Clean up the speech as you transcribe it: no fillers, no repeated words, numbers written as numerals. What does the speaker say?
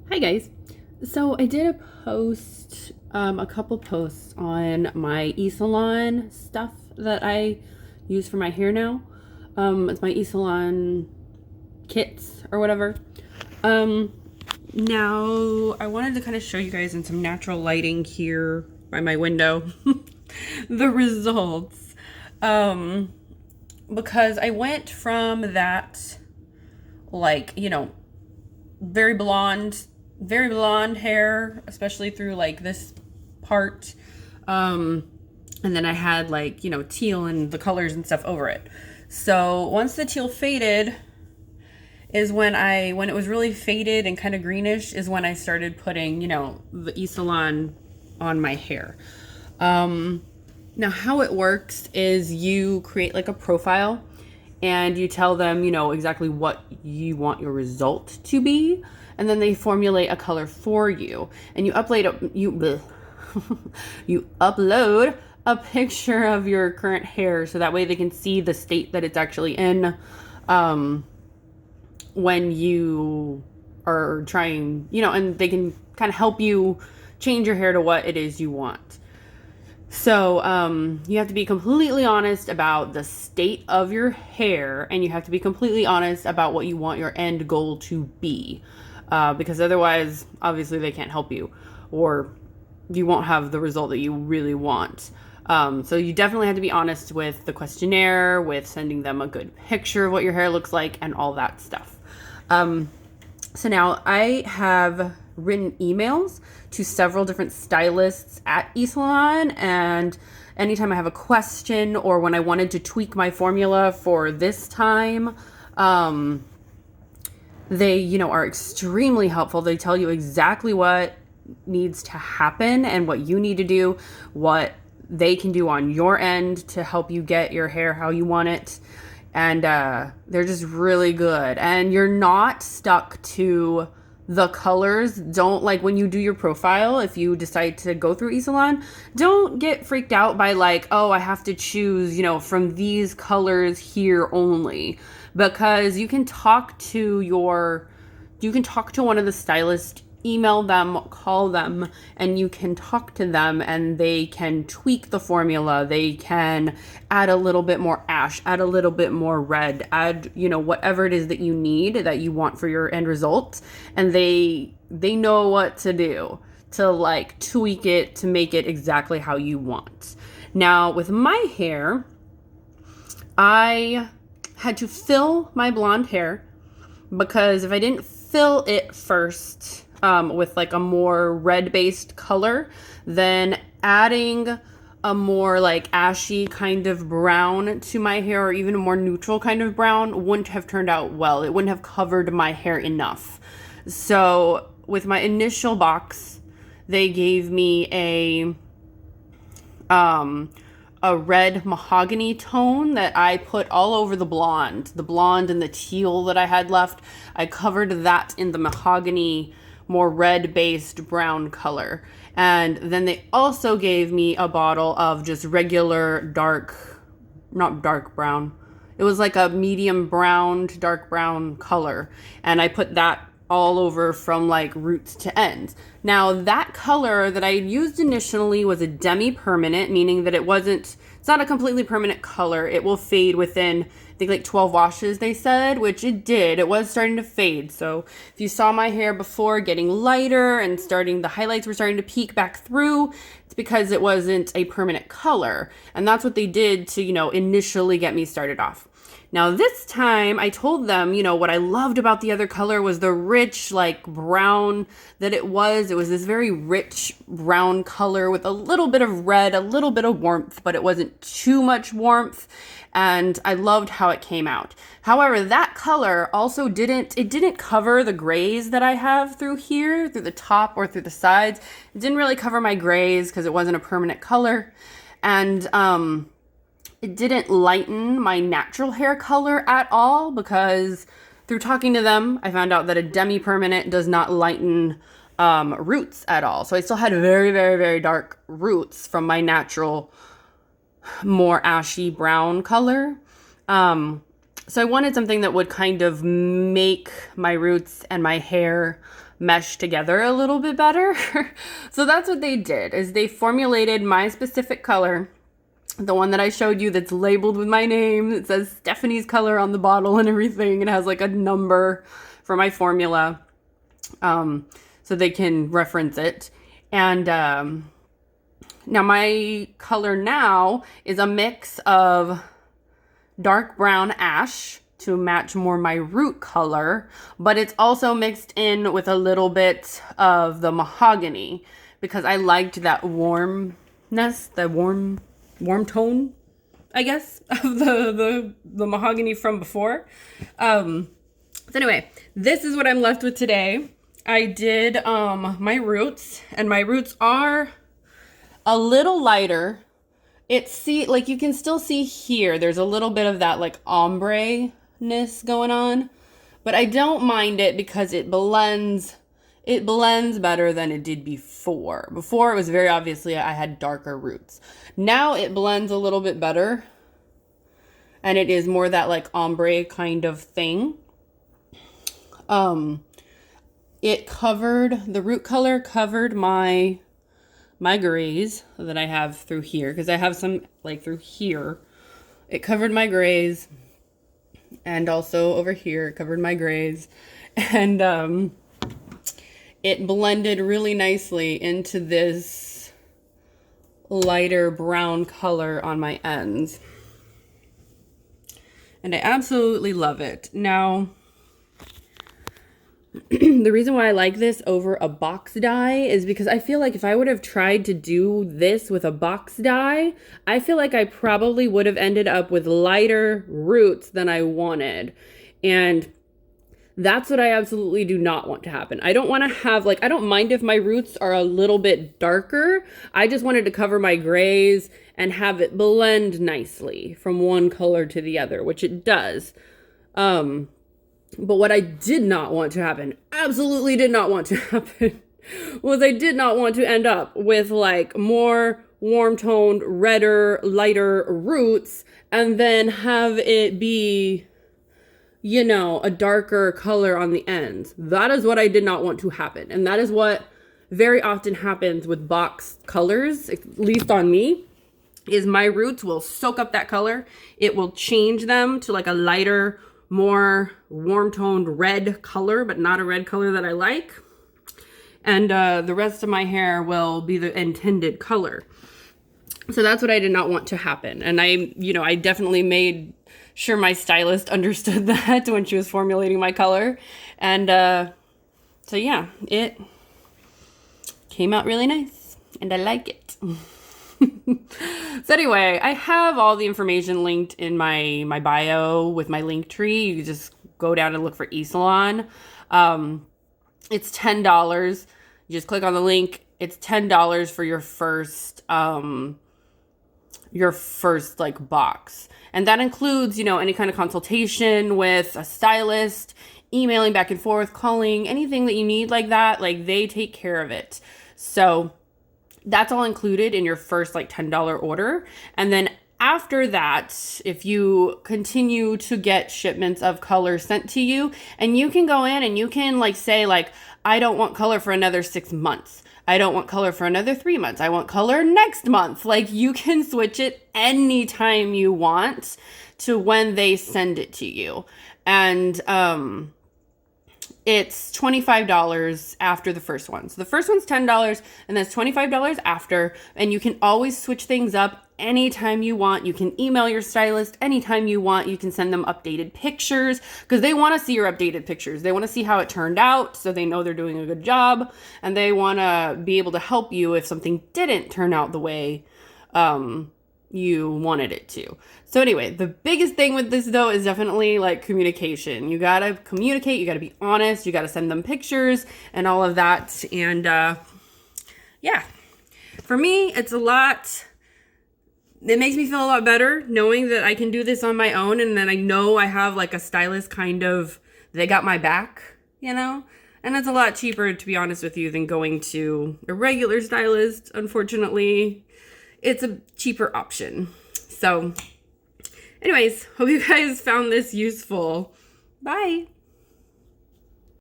Hi guys. So I did a post, a couple posts on my esalon stuff that I use for my hair now. It's my esalon kits or whatever. Um, Now I wanted to kind of show you guys in some natural lighting here by my window the results. Because I went from that, like, very blonde, very blonde hair, especially through like this part. And then I had like, teal and the colors and stuff over it. So once the teal faded is when it was really faded and kind of greenish is when I started putting, the esalon on my hair. Now how it works is you create like a profile and you tell them, exactly what you want your result to be, and then they formulate a color for you, and you you upload a picture of your current hair so that way they can see the state that it's actually in when you are trying, and they can kind of help you change your hair to what it is you want. So you have to be completely honest about the state of your hair, and you have to be completely honest about what you want your end goal to be, because otherwise, obviously, they can't help you, or you won't have the result that you really want. So you definitely have to be honest with the questionnaire, with sending them a good picture of what your hair looks like, and all that stuff. So now I have written emails to several different stylists at esalon, and anytime I have a question or when I wanted to tweak my formula for this time, they, are extremely helpful. They tell you exactly what needs to happen and what you need to do, what they can do on your end to help you get your hair how you want it. And they're just really good. And you're not stuck to the colors. Don't, like, when you do your profile, if you decide to go through esalon, don't get freaked out by like, oh, I have to choose, from these colors here only. Because you can talk to one of the stylists, email them, call them, and you can talk to them and they can tweak the formula. They can add a little bit more ash, add a little bit more red, add, whatever it is that you need, that you want for your end result. And they know what to do to like tweak it to make it exactly how you want. Now with my hair, I had to fill my blonde hair because if I didn't fill it first, with like a more red based color, then adding a more like ashy kind of brown to my hair, or even a more neutral kind of brown, wouldn't have turned out well. It wouldn't have covered my hair enough. So with my initial box, they gave me a red mahogany tone that I put all over the blonde and the teal that I had left. I covered that in the mahogany, more red-based brown color. And then they also gave me a bottle of just regular not dark brown. It was like a medium brown to dark brown color. And I put that all over from like roots to ends. Now that color that I used initially was a demi-permanent, meaning that it's not a completely permanent color. It will fade within, I think, like 12 washes, they said, which it did. It was starting to fade. So if you saw my hair before getting lighter and the highlights were starting to peek back through, it's because it wasn't a permanent color. And that's what they did to, initially get me started off. Now this time I told them, what I loved about the other color was the rich, like, brown that it was. It was this very rich brown color with a little bit of red, a little bit of warmth, but it wasn't too much warmth. And I loved how it came out. However, that color also didn't cover the grays that I have through here, through the top or through the sides. It didn't really cover my grays because it wasn't a permanent color. And, it didn't lighten my natural hair color at all, because through talking to them, I found out that a demi-permanent does not lighten roots at all. So I still had very, very, very dark roots from my natural, more ashy brown color. So I wanted something that would kind of make my roots and my hair mesh together a little bit better. So that's what they did, is they formulated my specific color, the one that I showed you that's labeled with my name. It says Stephanie's color on the bottle and everything. It has like a number for my formula, so they can reference it. And now my color now is a mix of dark brown ash to match more my root color, but it's also mixed in with a little bit of the mahogany because I liked that warmness, the warm tone, I guess, of the mahogany from before. So anyway, this is what I'm left with today. I did my roots, and my roots are a little lighter. Like you can still see here, there's a little bit of that like ombre-ness going on, but I don't mind it because it blends better than it did before. Before it was very obviously I had darker roots. Now it blends a little bit better, and it is more that like ombre kind of thing. The root color covered my grays that I have through here, because I have some like through here. It covered my grays, and also over here it covered my grays, and it blended really nicely into this lighter brown color on my ends, and I absolutely love it. Now the reason why I like this over a box dye is because I feel like if I would have tried to do this with a box dye, I feel like I probably would have ended up with lighter roots than I wanted. And that's what I absolutely do not want to happen. I don't want to have I don't mind if my roots are a little bit darker. I just wanted to cover my grays and have it blend nicely from one color to the other, which it does. But what I did not want to happen, absolutely did not want to happen, was I did not want to end up with like more warm-toned, redder, lighter roots and then have it be, a darker color on the ends. That is what I did not want to happen. And that is what very often happens with box colors, at least on me, is my roots will soak up that color. It will change them to like a lighter, more warm-toned red color, but not a red color that I like. And the rest of my hair will be the intended color. So that's what I did not want to happen. And I definitely made sure my stylist understood that when she was formulating my color. And so yeah, it came out really nice and I like it. So anyway, I have all the information linked in my bio with my link tree. You just go down and look for esalon. It's $10. You just click on the link. It's $10 for your first like box. And that includes, any kind of consultation with a stylist, emailing back and forth, calling, anything that you need like that. Like they take care of it. So that's all included in your first like $10 order. And then after that, if you continue to get shipments of color sent to you, and you can go in and you can say I don't want color for another 6 months. I don't want color for another 3 months. I want color next month. Like you can switch it anytime you want to when they send it to you. And it's $25 after the first one. So the first one's $10 and that's $25 after. And you can always switch things up anytime you want. You can email your stylist anytime you want. You can send them updated pictures because they want to see your updated pictures. They want to see how it turned out so they know they're doing a good job. And they want to be able to help you if something didn't turn out the way you wanted it to. So anyway, the biggest thing with this though is definitely communication. You gotta communicate, you gotta be honest, you gotta send them pictures and all of that. And yeah, for me, it makes me feel a lot better knowing that I can do this on my own, and then I know I have a stylist they got my back, and it's a lot cheaper, to be honest with you, than going to a regular stylist. Unfortunately, it's a cheaper option. So Anyways, hope you guys found this useful. Bye.